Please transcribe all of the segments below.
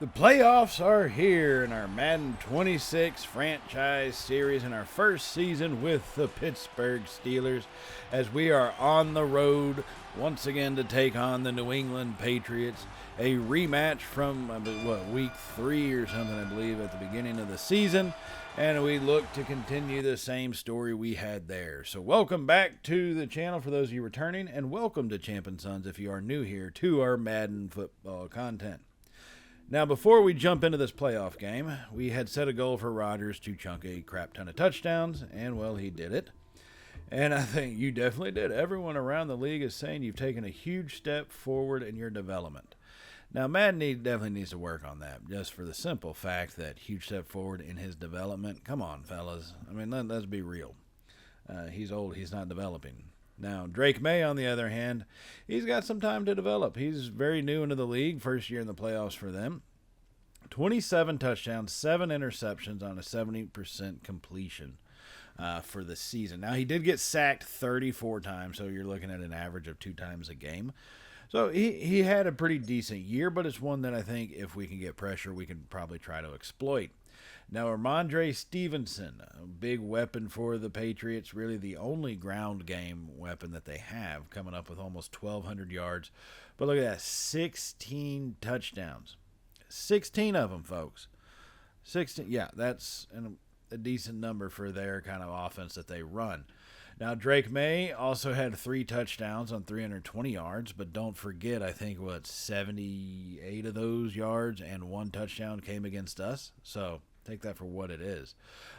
The playoffs are here in our Madden 26 franchise series in our first season with the Pittsburgh Steelers as we are on the road once again to take on the New England Patriots. A rematch from, week 3 or something, I believe, at the beginning of the season. And we look to continue the same story we had there. So welcome back to the channel for those of you returning, and welcome to Champ and Sons if you are new here to our Madden football content. Now, before we jump into this playoff game, we had set a goal for Rodgers to chunk a crap ton of touchdowns, and, well, he did it. And I think you definitely did. Everyone around the league is saying you've taken a huge step forward in your development. Now, Madden definitely needs to work on that, just for the simple fact that huge step forward in his development. Come on, fellas. I mean, let's be real. He's old. He's not developing. Now, Drake May, on the other hand, he's got some time to develop. He's very new into the league, first year in the playoffs for them. 27 touchdowns, 7 interceptions on a 70% completion for the season. Now, he did get sacked 34 times, so you're looking at an average of 2 times a game. So he had a pretty decent year, but it's one that I think if we can get pressure, we can probably try to exploit. Now, Ramondre Stevenson, a big weapon for the Patriots, really the only ground game weapon that they have, coming up with almost 1,200 yards. But look at that, 16 touchdowns. 16 of them, folks. 16, yeah, that's a decent number for their kind of offense that they run. Now, Drake May also had 3 touchdowns on 320 yards, but don't forget, I think, 78 of those yards and 1 touchdown came against us. So take that for what it is.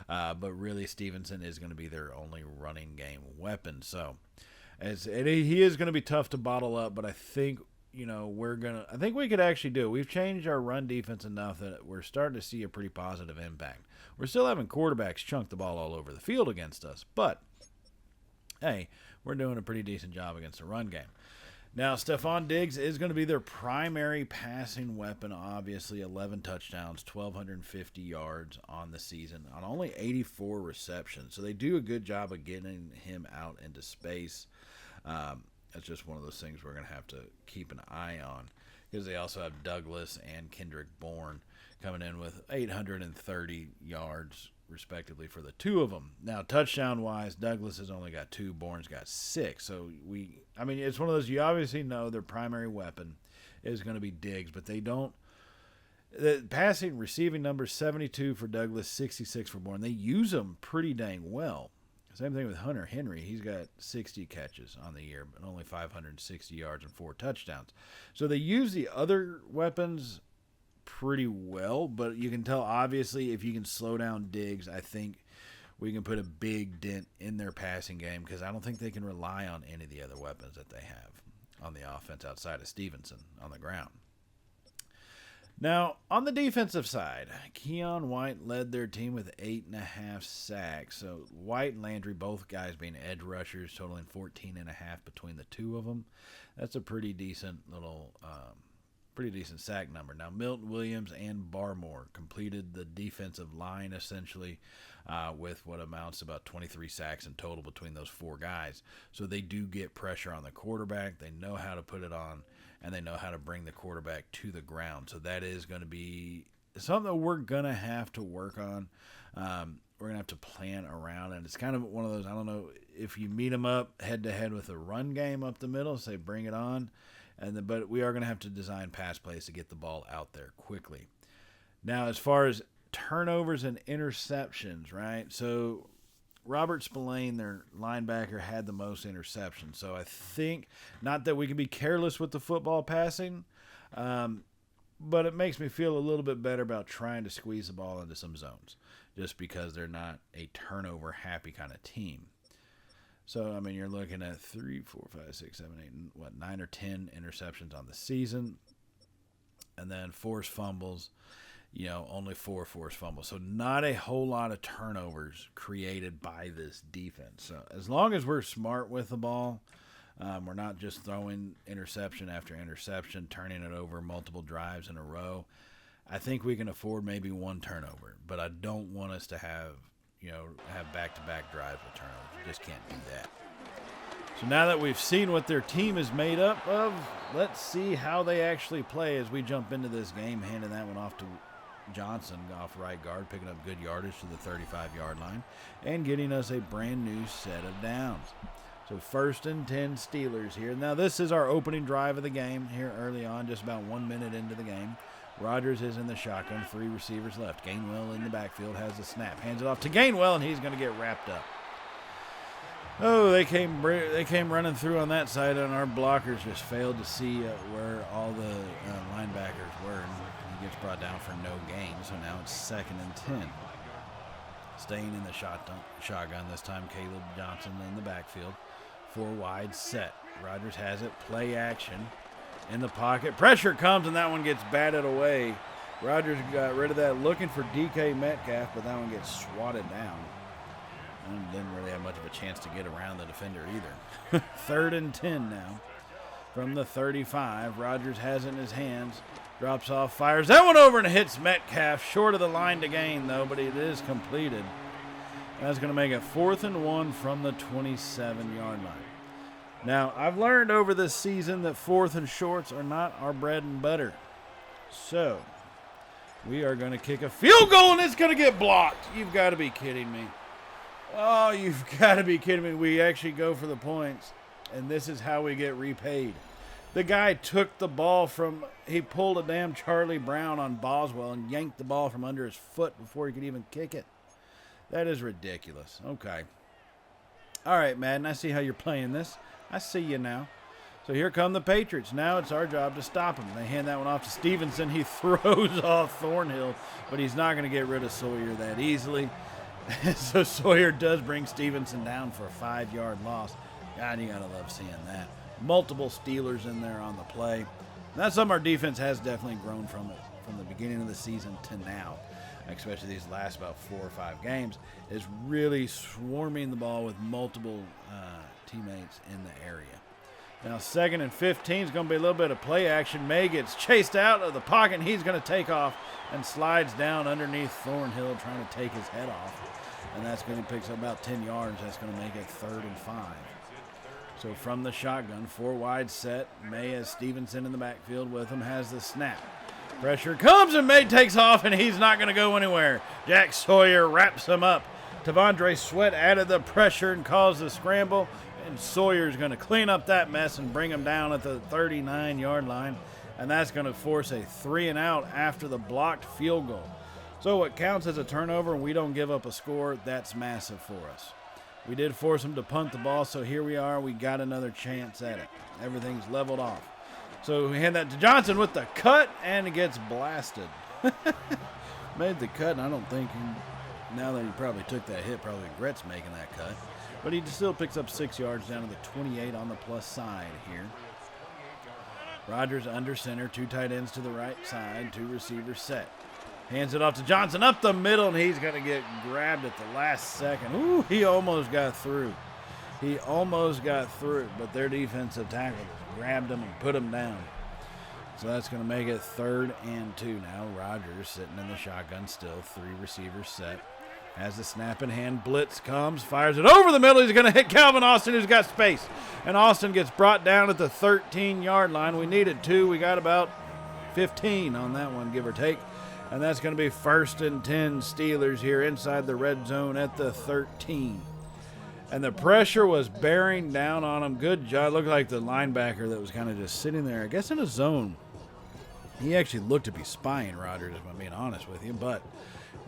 But really, Stevenson is going to be their only running game weapon. So he is going to be tough to bottle up, but I think I think we could actually do it. We've changed our run defense enough that we're starting to see a pretty positive impact. We're still having quarterbacks chunk the ball all over the field against us, but hey, we're doing a pretty decent job against the run game. Now, Stephon Diggs is going to be their primary passing weapon, obviously. 11 touchdowns, 1,250 yards on the season, on only 84 receptions. So they do a good job of getting him out into space. That's just one of those things we're going to have to keep an eye on, because they also have Douglas and Kendrick Bourne coming in with 830 yards, respectively, for the 2 of them. Now, touchdown-wise, Douglas has only got 2, Bourne's got 6. So, it's one of those, you obviously know their primary weapon is going to be Diggs, but they don't. The passing, receiving numbers, 72 for Douglas, 66 for Bourne. They use them pretty dang well. Same thing with Hunter Henry. He's got 60 catches on the year, but only 560 yards and 4 touchdowns. So they use the other weapons pretty well, but you can tell, obviously, if you can slow down Diggs, I think we can put a big dent in their passing game, because I don't think they can rely on any of the other weapons that they have on the offense outside of Stevenson on the ground. Now, on the defensive side, Keon White led their team with 8.5 sacks. So White and Landry, both guys being edge rushers, totaling 14.5 between the 2 of them. That's a pretty decent sack number. Now, Milton Williams and Barmore completed the defensive line, essentially, with what amounts to about 23 sacks in total between those 4 guys. So they do get pressure on the quarterback. They know how to put it on, and they know how to bring the quarterback to the ground. So that is going to be something that we're going to have to work on. We're going to have to plan around, and it's kind of one of those, I don't know, if you meet them up head-to-head with a run game up the middle, say bring it on, but we are going to have to design pass plays to get the ball out there quickly. Now, as far as turnovers and interceptions, right? So Robert Spillane, their linebacker, had the most interceptions. So I think, not that we can be careless with the football passing, but it makes me feel a little bit better about trying to squeeze the ball into some zones, just because they're not a turnover-happy kind of team. So, you're looking at 3, 4, 5, 6, 7, 8, 9 or 10 interceptions on the season. And then forced fumbles, only 4 forced fumbles. So not a whole lot of turnovers created by this defense. So as long as we're smart with the ball, we're not just throwing interception after interception, turning it over multiple drives in a row, I think we can afford maybe 1 turnover. But I don't want us to have back-to-back drives with turnovers. We just can't do that. So now that we've seen what their team is made up of, let's see how they actually play as we jump into this game, handing that one off to Johnson off right guard, picking up good yardage to the 35-yard line and getting us a brand new set of downs. So 1st and 10 Steelers here. Now this is our opening drive of the game here early on, just about 1 minute into the game. Rodgers is in the shotgun, 3 receivers left. Gainwell in the backfield has the snap, hands it off to Gainwell, and he's going to get wrapped up. Oh, they came running through on that side, and our blockers just failed to see where all the linebackers were. And he gets brought down for no gain, so now it's 2nd and 10. Staying in the shotgun this time, Caleb Johnson in the backfield. 4 wide set. Rodgers has it, play action. In the pocket, pressure comes, and that one gets batted away. Rodgers got rid of that, looking for DK Metcalf, but that one gets swatted down. And didn't really have much of a chance to get around the defender either. 3rd and 10 now. From the 35, Rodgers has it in his hands. Drops off, fires that one over and hits Metcalf. Short of the line to gain, though, but it is completed. That's going to make it 4th and 1 from the 27-yard line. Now, I've learned over this season that 4th and shorts are not our bread and butter. So, we are going to kick a field goal, and it's going to get blocked. You've got to be kidding me. Oh, you've got to be kidding me. We actually go for the points, and this is how we get repaid. The guy took the ball he pulled a damn Charlie Brown on Boswell and yanked the ball from under his foot before he could even kick it. That is ridiculous. Okay. All right, Madden, I see how you're playing this. I see you now. So here come the Patriots. Now it's our job to stop them. They hand that one off to Stevenson. He throws off Thornhill, but he's not going to get rid of Sawyer that easily. So Sawyer does bring Stevenson down for a 5-yard loss. God, you got to love seeing that. Multiple Steelers in there on the play. That's something our defense has definitely grown from it from the beginning of the season to now, especially these last about 4 or 5 games, is really swarming the ball with multiple teammates in the area. Now 2nd and 15 is going to be a little bit of play action. May gets chased out of the pocket, and he's going to take off and slides down underneath Thornhill trying to take his head off. And that's going to pick up about 10 yards. That's going to make it 3rd and 5. So from the shotgun, 4 wide set. May has Stevenson in the backfield with him, has the snap. Pressure comes, and May takes off, and he's not going to go anywhere. Jack Sawyer wraps him up. Tavondre Sweat added the pressure and caused the scramble, and Sawyer's going to clean up that mess and bring him down at the 39-yard line, and that's going to force a 3-and-out after the blocked field goal. So what counts as a turnover and we don't give up a score, that's massive for us. We did force him to punt the ball, so here we are. We got another chance at it. Everything's leveled off. So we hand that to Johnson with the cut, and it gets blasted. Made the cut, and I don't think now that he probably took that hit, probably regrets making that cut. But he still picks up 6 yards down to the 28 on the plus side here. Rodgers under center, 2 tight ends to the right side, 2 receivers set. Hands it off to Johnson up the middle, and he's going to get grabbed at the last second. Ooh, he almost got through. He almost got through, but their defensive tackle grabbed him and put him down. So that's going to make it 3rd and 2 now. Rodgers sitting in the shotgun still, 3 receivers set. Has the snap in hand, blitz comes, fires it over the middle. He's going to hit Calvin Austin, who's got space. And Austin gets brought down at the 13-yard line. We needed 2. We got about 15 on that one, give or take. And that's going to be 1st and 10 Steelers here inside the red zone at the 13. And the pressure was bearing down on him. Good job. Looked like the linebacker that was kind of just sitting there, I guess in a zone. He actually looked to be spying Rodgers, if I'm being honest with you. But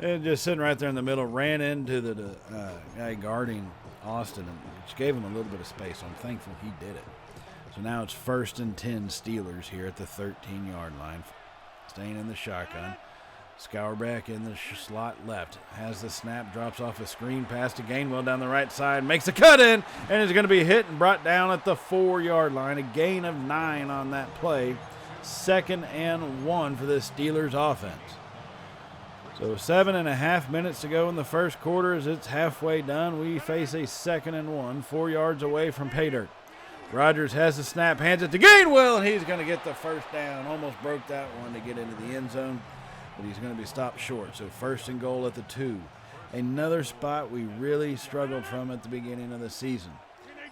just sitting right there in the middle, ran into the guy guarding Austin, and which gave him a little bit of space. So I'm thankful he did it. So now it's 1st and 10 Steelers here at the 13-yard line. Staying in the shotgun. Scour back in the slot left. Has the snap, drops off a screen pass to Gainwell down the right side. Makes a cut in, and is going to be hit and brought down at the 4-yard line. A gain of 9 on that play. 2nd and 1 for this Steelers offense. So 7.5 minutes to go in the first quarter. As it's halfway done, we face a 2nd and 1, 4 yards away from pay dirt. Rodgers has the snap, hands it to Gainwell, and he's going to get the first down. Almost broke that one to get into the end zone, but he's going to be stopped short. So 1st and goal at the 2. Another spot we really struggled from at the beginning of the season.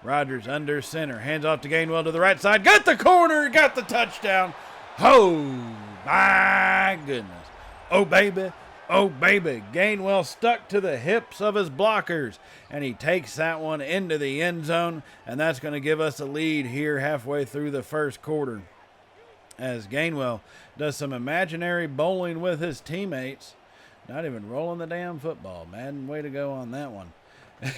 Rodgers under center. Hands off to Gainwell to the right side. Got the corner. Got the touchdown. Oh, my goodness. Oh, baby. Oh, baby. Gainwell stuck to the hips of his blockers, and he takes that one into the end zone, and that's going to give us a lead here halfway through the first quarter as Gainwell does some imaginary bowling with his teammates. Not even rolling the damn football. Madden, way to go on that one.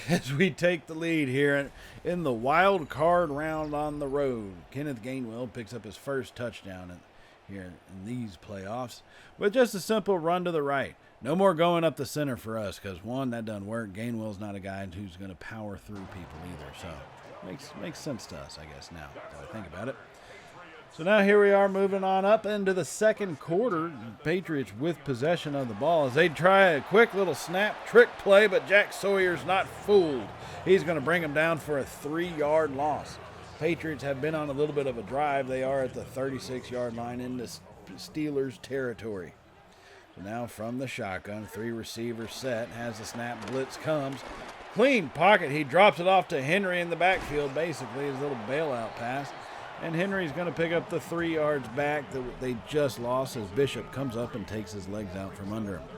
As we take the lead here in the wild card round on the road. Kenneth Gainwell picks up his first touchdown here in these playoffs with just a simple run to the right. No more going up the center for us because, one, that doesn't work. Gainwell's not a guy who's going to power through people either. So makes sense to us, I guess, now that I think about it. So now here we are moving on up into the second quarter. Patriots with possession of the ball as they try a quick little snap trick play, but Jack Sawyer's not fooled. He's going to bring him down for a 3-yard loss. Patriots have been on a little bit of a drive. They are at the 36-yard line into Steelers territory. So now from the shotgun, 3 receiver set, has the snap, blitz comes. Clean pocket, he drops it off to Henry in the backfield, basically his little bailout pass. And Henry's going to pick up the 3 yards back that they just lost as Bishop comes up and takes his legs out from under him.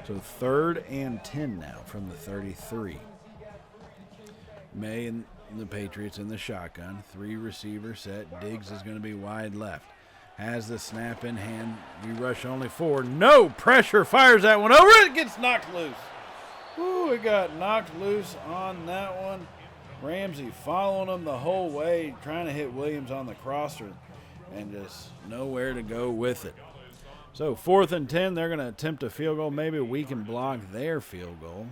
So 3rd and 10 now from the 33. May and the Patriots in the shotgun. 3 receiver set. Diggs is going to be wide left. Has the snap in hand. We rush only 4. No pressure. Fires that one over. It gets knocked loose. Ooh, it got knocked loose on that one. Ramsey following him the whole way, trying to hit Williams on the crosser, and just nowhere to go with it. So 4th and 10, they're going to attempt a field goal. Maybe we can block their field goal.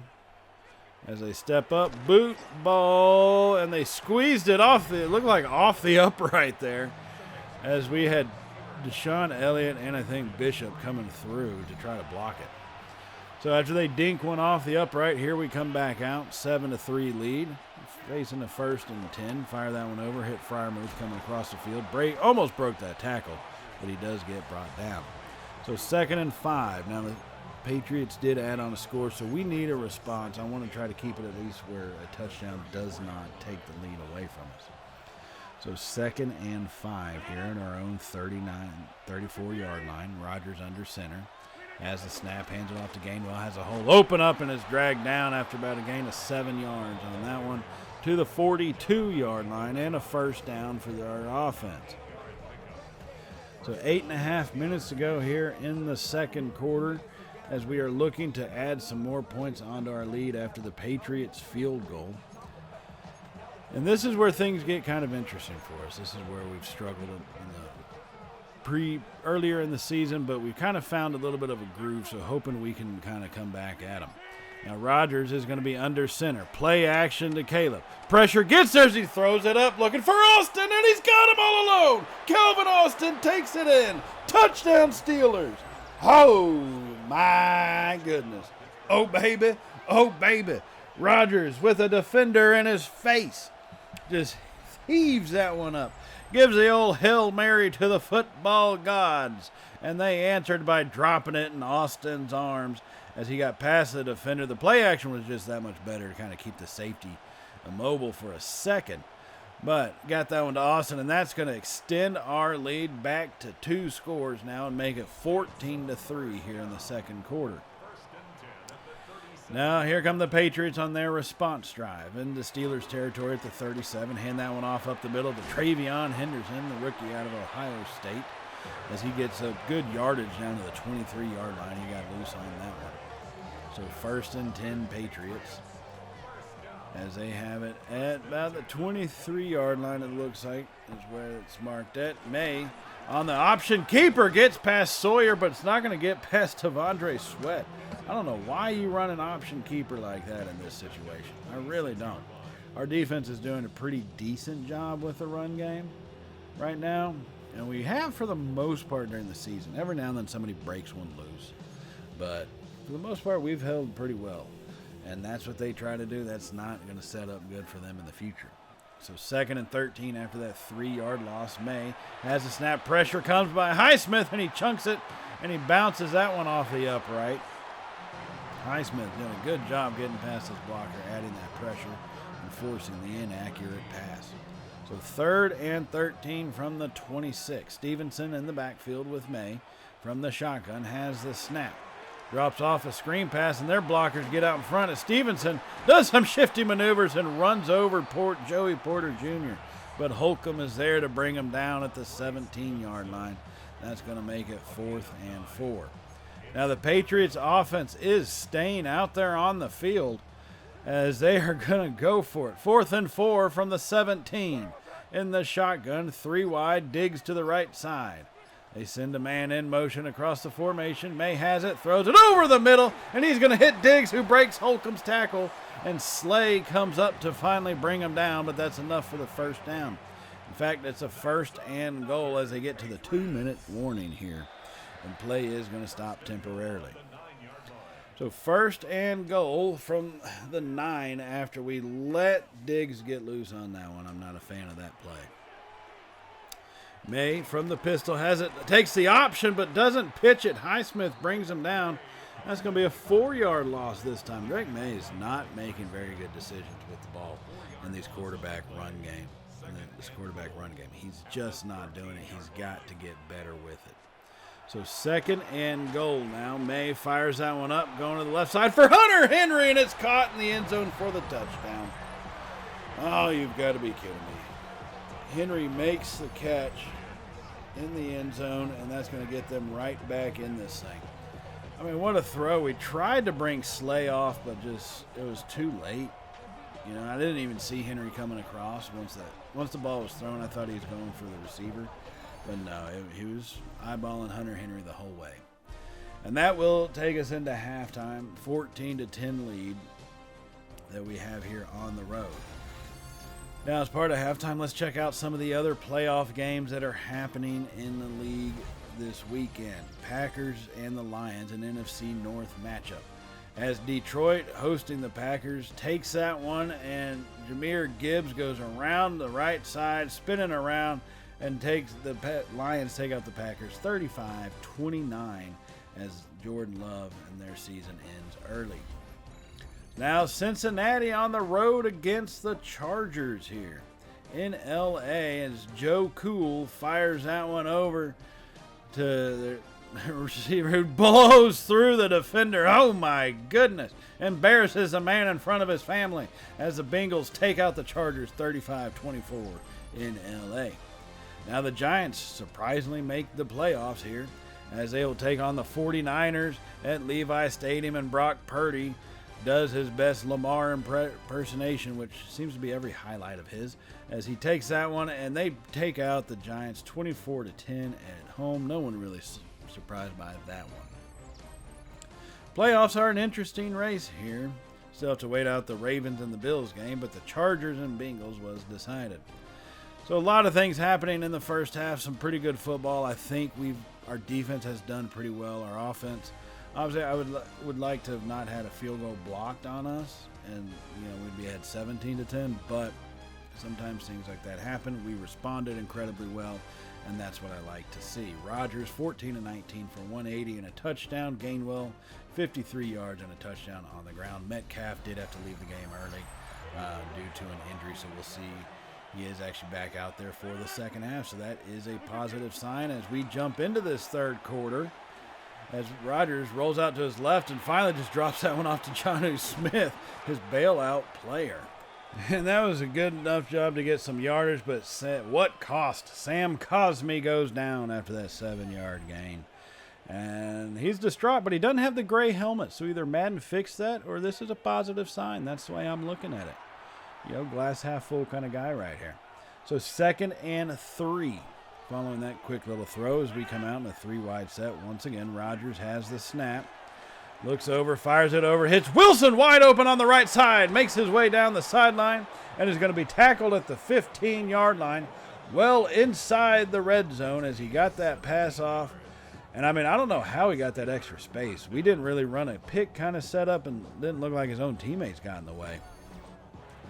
As they step up, boot, ball, and they squeezed it off it looked like off the upright there. As we had Deshaun Elliott and I think Bishop coming through to try to block it. So after they dink one off the upright, here we come back out, 7-3 lead. Facing the 1st and 10, fire that one over, hit Freiermuth coming across the field. Almost broke that tackle, but he does get brought down. So 2nd and 5. Now the Patriots did add on a score, so we need a response. I want to try to keep it at least where a touchdown does not take the lead away from us. So 2nd and 5 here in our own 34-yard line. Rodgers under center. Has the snap, hands it off to Gainwell, has a hole open up and is dragged down after about a gain of 7 yards on that one to the 42-yard line and a first down for our offense. So 8.5 minutes to go here in the second quarter as we are looking to add some more points onto our lead after the Patriots field goal. And this is where things get kind of interesting for us. This is where we've struggled in the earlier in the season, but we've kind of found a little bit of a groove, so hoping we can kind of come back at them. Now Rodgers is going to be under center. Play action to Caleb. Pressure gets there as he throws it up, looking for Austin, and he's got him all alone. Calvin Austin takes it in. Touchdown Steelers. Oh, my goodness. Oh, baby. Oh, baby. Rodgers with a defender in his face. Just heaves that one up. Gives the old Hail Mary to the football gods. And they answered by dropping it in Austin's arms as he got past the defender. The play action was just that much better to kind of keep the safety immobile for a second. But got that one to Austin, and that's going to extend our lead back to 2 scores now and make it 14-3 here in the second quarter. Now here come the Patriots on their response drive into Steelers territory at the 37. Hand that one off up the middle to Travion Henderson, the rookie out of Ohio State, as he gets a good yardage down to the 23-yard line. He got loose on that one. So 1st and 10 Patriots as they have it at about the 23-yard line, it looks like, is where it's marked at. May on the option keeper gets past Sawyer, but it's not going to get past Tavondre Sweat. I don't know why you run an option keeper like that in this situation. I really don't. Our defense is doing a pretty decent job with the run game right now, and we have for the most part during the season. Every now and then somebody breaks one loose, but for the most part we've held pretty well, and that's what they try to do. That's not going to set up good for them in the future. So 2nd and 13 after that 3-yard loss. May has a snap. Pressure comes by Highsmith, and he chunks it, and he bounces that one off the upright. Highsmith doing a good job getting past his blocker, adding that pressure, and forcing the inaccurate pass. So 3rd and 13 from the 26. Stevenson in the backfield with May from the shotgun has the snap. Drops off a screen pass, and their blockers get out in front as Stevenson does some shifty maneuvers and runs over Joey Porter Jr. But Holcomb is there to bring him down at the 17-yard line. That's going to make it 4th and 4. Now the Patriots offense is staying out there on the field as they are going to go for it. 4th and 4 from the 17. In the shotgun, 3 wide, Diggs to the right side. They send a man in motion across the formation. May has it, throws it over the middle, and he's going to hit Diggs, who breaks Holcomb's tackle. And Slay comes up to finally bring him down, but that's enough for the first down. In fact, it's a 1st and goal as they get to the 2-minute warning here. And play is going to stop temporarily. So 1st and goal from the 9 after we let Diggs get loose on that one. I'm not a fan of that play. May from the pistol has it, takes the option but doesn't pitch it. Highsmith brings him down. That's going to be a 4-yard loss this time. Drake May is not making very good decisions with the ball in this quarterback run game. He's just not doing it. He's got to get better with it. So 2nd and goal now. May fires that one up, going to the left side for Hunter Henry, and it's caught in the end zone for the touchdown. Oh, you've got to be kidding me. Henry makes the catch in the end zone, and that's going to get them right back in this thing. I mean, what a throw. We tried to bring Slay off, but just it was too late. You know, I didn't even see Henry coming across. Once the ball was thrown, I thought he was going for the receiver. But no, he was eyeballing Hunter Henry the whole way. And that will take us into halftime, 14-10 lead that we have here on the road. Now, as part of halftime, let's check out some of the other playoff games that are happening in the league this weekend. Packers and the Lions, an NFC North matchup. As Detroit, hosting the Packers, takes that one, and Jahmyr Gibbs goes around the right side, spinning around, and takes the Lions take out the Packers 35-29 as Jordan Love and their season ends early. Now Cincinnati on the road against the Chargers here in L.A. as Joe Cool fires that one over to the receiver who blows through the defender. Oh my goodness. Embarrasses a man in front of his family as the Bengals take out the Chargers 35-24 in L.A. Now the Giants surprisingly make the playoffs here as they will take on the 49ers at Levi Stadium, and Brock Purdy does his best Lamar impersonation, which seems to be every highlight of his, as he takes that one and they take out the Giants 24-10 at home. No one really surprised by that one. Playoffs are an interesting race here. Still have to wait out the Ravens and the Bills game, but the Chargers and Bengals was decided. So a lot of things happening in the first half. Some pretty good football. I think our defense has done pretty well. Our offense, obviously, I would like to have not had a field goal blocked on us, and we'd be at 17-10. But sometimes things like that happen. We responded incredibly well, and that's what I like to see. Rodgers 14-19 for 180 and a touchdown. Gainwell 53 yards and a touchdown on the ground. Metcalf did have to leave the game early due to an injury, so we'll see. He is actually back out there for the second half, so that is a positive sign as we jump into this third quarter. As Rodgers rolls out to his left and finally just drops that one off to Jonnu Smith, his bailout player. And that was a good enough job to get some yardage, but what cost? Sam Cosmi goes down after that 7-yard gain. And he's distraught, but he doesn't have the gray helmet, so either Madden fixed that or this is a positive sign. That's the way I'm looking at it. Glass half full kind of guy right here. So 2nd and 3. Following that quick little throw as we come out in a 3-wide set. Once again, Rodgers has the snap. Looks over, fires it over, hits Wilson wide open on the right side. Makes his way down the sideline and is going to be tackled at the 15-yard line. Well inside the red zone as he got that pass off. And, I don't know how he got that extra space. We didn't really run a pick kind of setup and didn't look like his own teammates got in the way.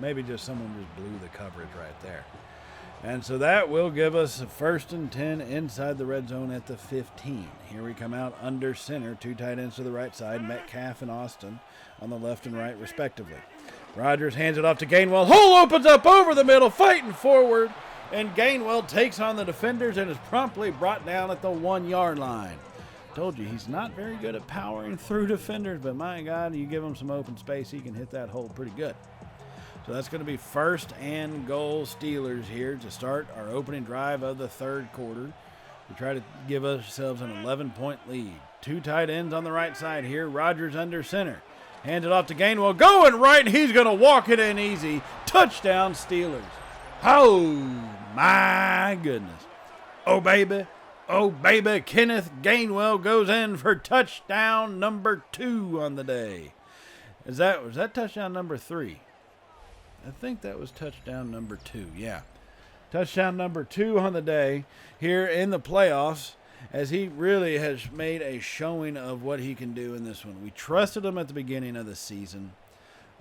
Maybe just someone just blew the coverage right there. And so that will give us a 1st and 10 inside the red zone at the 15. Here we come out under center, 2 tight ends to the right side, Metcalf and Austin on the left and right respectively. Rodgers hands it off to Gainwell. Hole opens up over the middle, fighting forward. And Gainwell takes on the defenders and is promptly brought down at the 1 yard line. Told you, he's not very good at powering through defenders, but my God, you give him some open space, he can hit that hole pretty good. So that's going to be 1st and goal Steelers here to start our opening drive of the 3rd quarter. We try to give ourselves an 11-point lead. 2 tight ends on the right side here. Rodgers under center. Hands it off to Gainwell. Going right, he's going to walk it in easy. Touchdown Steelers. Oh, my goodness. Oh, baby. Oh, baby. Kenneth Gainwell goes in for touchdown number 2 on the day. Was that touchdown number 3? I think that was touchdown number 2, yeah. Touchdown number 2 on the day here in the playoffs, as he really has made a showing of what he can do in this one. We trusted him at the beginning of the season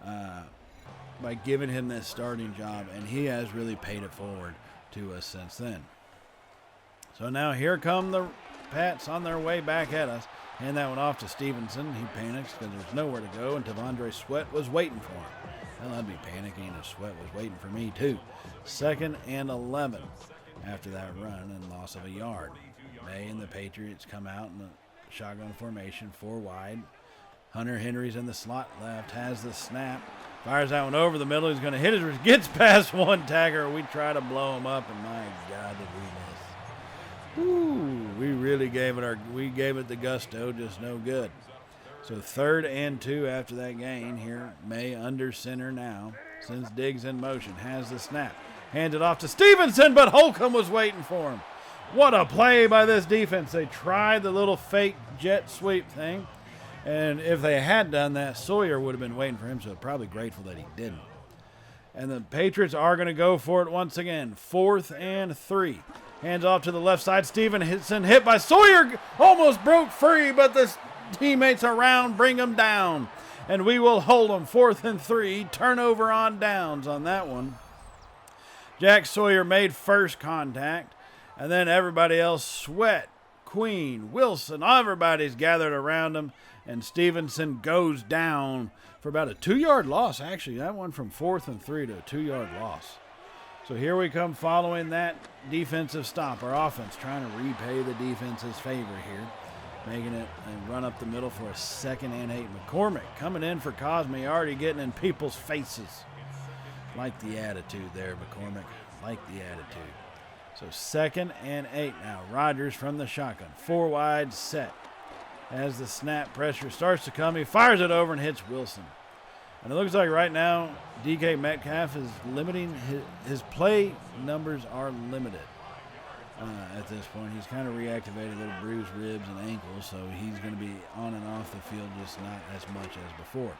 by giving him this starting job, and he has really paid it forward to us since then. So now here come the Pats on their way back at us. Hand that one off to Stevenson. He panics because there's nowhere to go, and Tavondre Sweat was waiting for him. Well, I'd be panicking if Sweat was waiting for me too. 2nd and 11 after that run and loss of a yard. May and the Patriots come out in the shotgun formation, 4 wide. Hunter Henry's in the slot left, has the snap. Fires that one over the middle. He's going to hit it. Gets past one tagger. We try to blow him up, and my God, did we miss. Ooh, we really gave it the gusto, just no good. So 3rd and 2 after that gain here. May under center now. Sends Diggs in motion. Has the snap. Hands it off to Stevenson, but Holcomb was waiting for him. What a play by this defense. They tried the little fake jet sweep thing. And if they had done that, Sawyer would have been waiting for him, so probably grateful that he didn't. And the Patriots are going to go for it once again. 4th and 3. Hands off to the left side. Stevenson hit by Sawyer. Almost broke free, but the teammates around bring him down. And we will hold them. 4th and 3. Turnover on downs on that one. Jack Sawyer made first contact. And then everybody else, Sweat, Queen, Wilson, everybody's gathered around him. And Stevenson goes down for about a 2-yard loss, actually. That one from 4th and 3 to a 2-yard loss. So here we come following that defensive stop. Our offense trying to repay the defense's favor here. Making it and run up the middle for a 2nd and 8. McCormick coming in for Cosme, already getting in people's faces. Like the attitude there, McCormick. Like the attitude. So 2nd and 8 now. Rodgers from the shotgun. 4 wide set. As the snap pressure starts to come, he fires it over and hits Wilson. And it looks like right now DK Metcalf is limiting his play numbers are limited at this point. He's kind of reactivated little bruised ribs and ankles, so he's going to be on and off the field just not as much as before.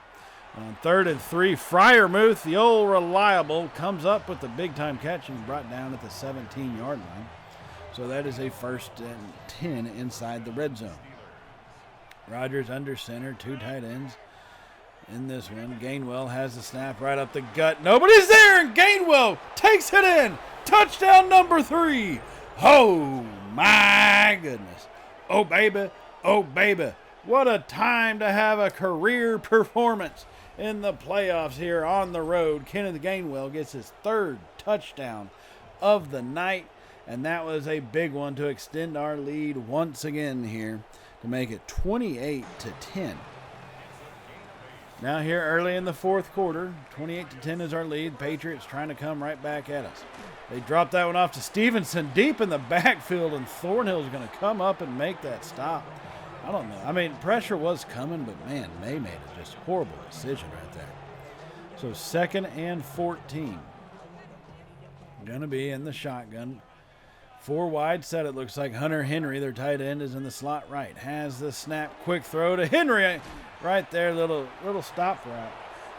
On 3rd and 3, Freiermuth, the old reliable, comes up with the big-time catch and brought down at the 17-yard line. So that is a 1st and 10 inside the red zone. Rodgers under center, 2 tight ends in this one. Gainwell has the snap right up the gut. Nobody's there, and Gainwell takes it in. Touchdown number 3. Oh, my goodness. Oh, baby. Oh, baby. What a time to have a career performance in the playoffs here on the road. Kenneth Gainwell gets his 3rd touchdown of the night, and that was a big one to extend our lead once again here to make it 28-10. Now here early in the 4th quarter, 28-10 is our lead. Patriots trying to come right back at us. They drop that one off to Stevenson deep in the backfield, and Thornhill's going to come up and make that stop. I don't know. I mean, pressure was coming, but, man, they made it just a horrible decision right there. So 2nd and 14. Going to be in the shotgun. 4 wide set, it looks like. Hunter Henry, their tight end, is in the slot right. Has the snap, quick throw to Henry. Right there, little stop route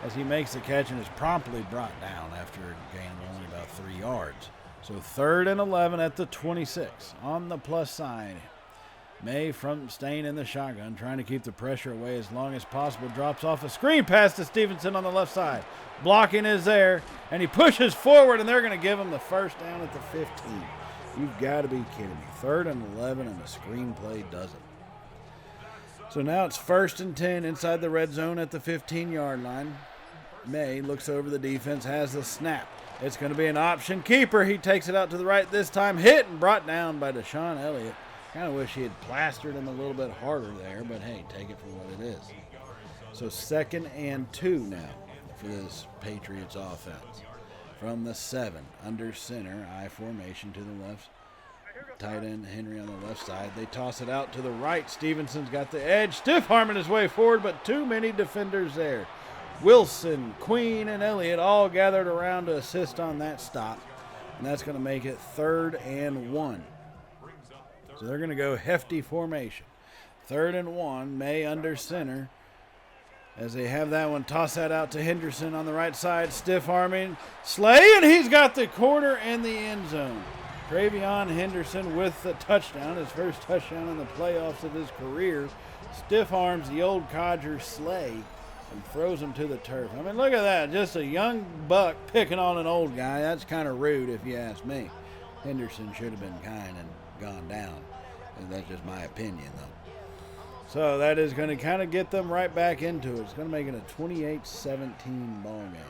as he makes the catch and is promptly brought down after a gain of only about 3 yards. So 3rd and 11 at the 26. On the plus side, May from staying in the shotgun, trying to keep the pressure away as long as possible. Drops off a screen pass to Stevenson on the left side. Blocking is there, and he pushes forward, and they're going to give him the 1st down at the 15. You've got to be kidding me. 3rd and 11, and the screenplay doesn't. So now it's 1st and 10 inside the red zone at the 15-yard line. May looks over the defense, has the snap. It's going to be an option keeper. He takes it out to the right this time. Hit and brought down by Deshaun Elliott. Kind of wish he had plastered him a little bit harder there, but hey, take it for what it is. So 2nd and 2 now for this Patriots offense. From the 7, under center, I formation to the left. Tight end Henry on the left side. They toss it out to the right. Stevenson's got the edge. Stiff arming his way forward, but too many defenders there. Wilson, Queen, and Elliott all gathered around to assist on that stop. And that's going to make it 3rd and 1. So they're going to go hefty formation. 3rd and 1, May under center. As they have that one, toss that out to Henderson on the right side. Stiff arming Slay, and he's got the corner and the end zone. Travion Henderson with the touchdown, his first touchdown in the playoffs of his career. Stiff arms the old codger Slay and throws him to the turf. I mean, look at that. Just a young buck picking on an old guy. That's kind of rude if you ask me. Henderson should have been kind and gone down. And that's just my opinion, though. So that is going to kind of get them right back into it. It's going to make it a 28-17 ball game.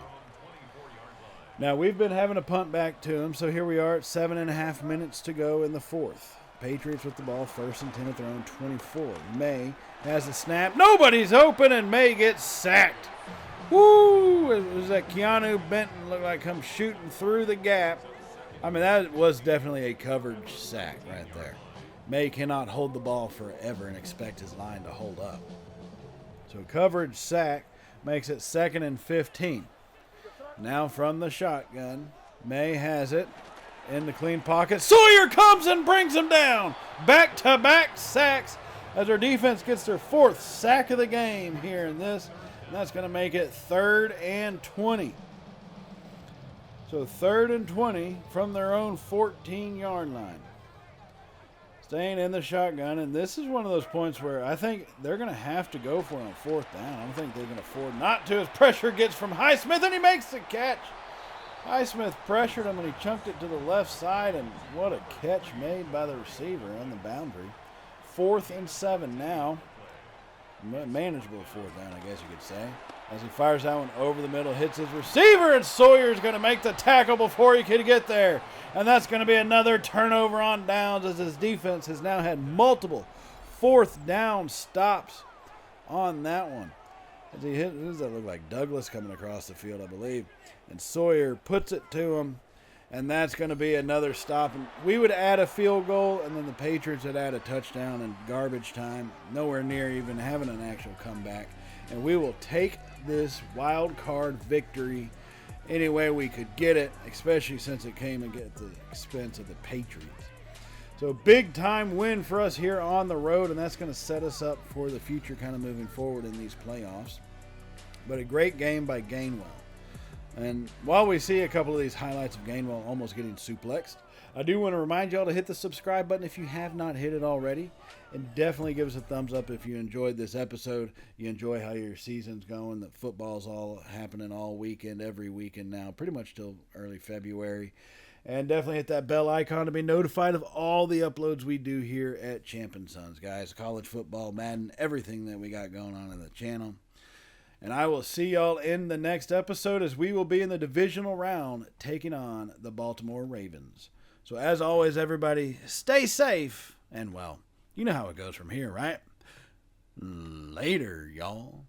Now, we've been having a punt back to them, so here we are at 7.5 minutes to go in the 4th. Patriots with the ball, 1st and 10 at their own 24. May has the snap. Nobody's open, and May gets sacked. Woo! It was that Keanu Benton looked like come shooting through the gap. I mean, that was definitely a coverage sack right there. May cannot hold the ball forever and expect his line to hold up. So coverage sack makes it 2nd and 15. Now from the shotgun, May has it in the clean pocket. Sawyer comes and brings him down. Back-to-back sacks as our defense gets their 4th sack of the game here in this. And that's going to make it 3rd and 20. So 3rd and 20 from their own 14-yard line. Staying in the shotgun, and this is one of those points where I think they're going to have to go for it on 4th down. I don't think they can afford not to as pressure gets from Highsmith, and he makes the catch. Highsmith pressured him, and he chunked it to the left side, and what a catch made by the receiver on the boundary. 4th and 7 now. Manageable 4th down, I guess you could say. As he fires that one over the middle, hits his receiver, and Sawyer's going to make the tackle before he could get there. And that's going to be another turnover on downs as his defense has now had multiple 4th down stops on that one. As he hit, who does that look like? Douglas coming across the field, I believe. And Sawyer puts it to him, and that's going to be another stop. And we would add a field goal, and then the Patriots would add a touchdown in garbage time. Nowhere near even having an actual comeback. And we will take this wild card victory any way we could get it, especially since it came at the expense of the Patriots. So big time win for us here on the road, and that's going to set us up for the future kind of moving forward in these playoffs. But a great game by Gainwell. And while we see a couple of these highlights of Gainwell almost getting suplexed, I do want to remind y'all to hit the subscribe button if you have not hit it already. And definitely give us a thumbs up if you enjoyed this episode. You enjoy how your season's going. That football's all happening all weekend, every weekend now, pretty much till early February. And definitely hit that bell icon to be notified of all the uploads we do here at Champ & Sons, guys. College football, Madden, everything that we got going on in the channel. And I will see y'all in the next episode as we will be in the divisional round taking on the Baltimore Ravens. So as always, everybody, stay safe and, well, you know how it goes from here, right? Later, y'all.